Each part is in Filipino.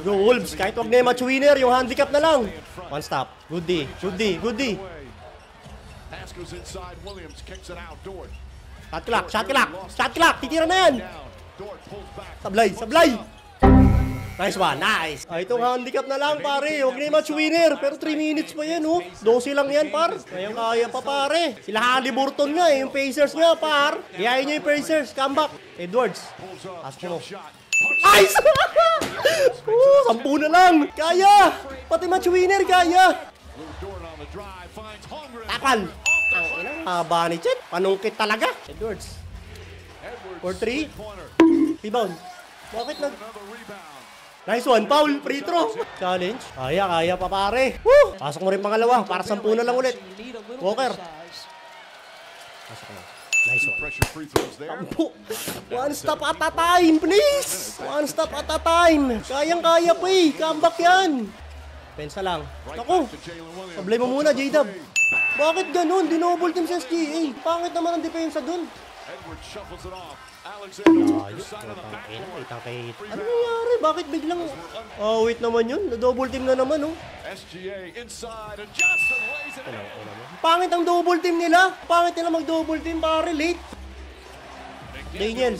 Go Wolves, kahit wag na yung match winner, yung handicap na lang. One stop, good D, good D, good D. Shot clock, shot clock, shot clock, titira na yan. Sablay, sablay. Nice one, nice. Itong handicap na lang pare, huwag na yung match winner. Pero 3 minutes pa yan oh, 12 lang yan par. Kaya pa pare. Sila Haliburton nga yung Pacers nga par. Gayahin nyo yung Pacers, comeback. Edwards, ask mo. Nice! 10 na lang! Kaya! Pati match winner, kaya! Takal! Ang inang haba ni Chet. Panungkit talaga. Edwards. 4-3. Rebound. Bakit nag... Nice one, foul, free throw. Challenge. Kaya pa pare. Woo! Pasok mo rin pangalawa. Para 10 na lang ulit. Walker. Pasok na. Nice one. Tampo. One stop at a time, please. One stop at a time. Kayang-kaya pa eh. Comeback yan. Pensa lang. Naku. Sablay mo muna, J-Dub. Bakit ganun? Dinoble team sa SGA. Pangit naman ang depensa dun. Ayos. Ano nangyari? Bakit biglang... Oh, wait naman yun. Na-double team na naman, oh. Pangit ang double team nila. Pangit nila mag-double team, pare. Late. Daniel.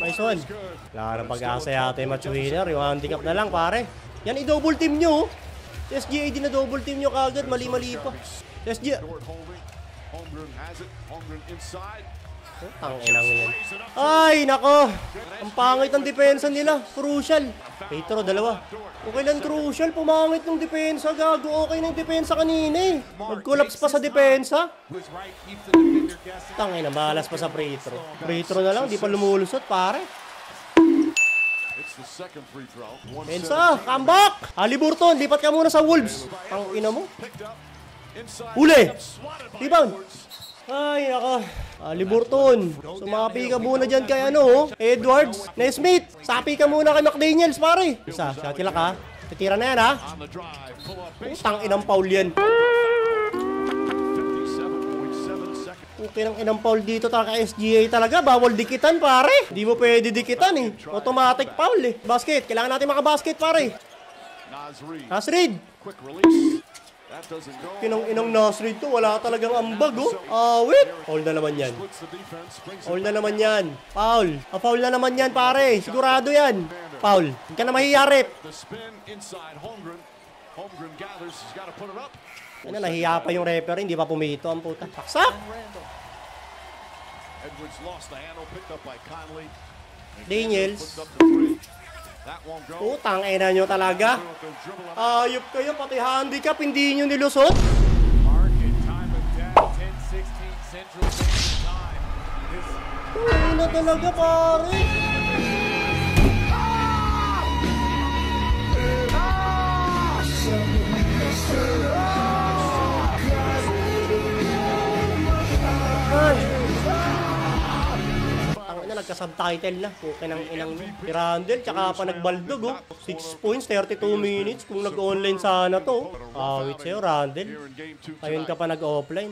Nice one. Wala nang pag-asa yata yung match winner. Yung handicap na lang, pare. Yan, i-double team nyo. SGA din na double team nyo kagad. Mali-mali pa. SGA. Tanginang yan. Ay, nako. Ang pangit ng depensa nila. Crucial. Petro, dalawa. Okay lang crucial. Pumangit ng depensa. Gago. Okay na yung depensa kanina eh. Mag-collapse pa sa depensa. Tangina, balas pa sa Petro. Petro na lang. Di pa lumulusot, pare. Pensa, comeback! Haliburton, lipat ka muna sa Wolves. Ang ina mo. Uli! Rebound! Ay, naka. Haliburton. Sumapi ka muna dyan kay ano, Edwards. Nesmith, sapi ka muna kay McDaniels, pare. Isa, shot kilak ha. Titira na yan ha. Utang inang foul yan. Okay ng inang foul dito talaga SGA talaga. Bawal dikitan, pare. Hindi mo pwede dikitan eh. Automatic foul eh. Basket, kailangan natin makabasket, pare. Nasrid. Inang Nasrid to, wala talagang ambag oh. Wait. Foul na naman yan. Foul na naman yan. Foul. Foul na naman yan, pare. Sigurado yan. Foul. Hindi ka na mahiyarip. Ano, nahiya pa yung referee, hindi pa pumito ang puta. Paksak! Daniels. Putang ina nyo talaga. Ayop kayo, pati handicap, hindi nyo nilusot. Ina talaga, pare. Nagka-subtitle na. Okay ng inang Randall, tsaka pa nagbaldog oh. 6 points, 32 minutes. Kung nag-online sana to. Awit sa'yo, Randall. Ayun ka pa nag-offline.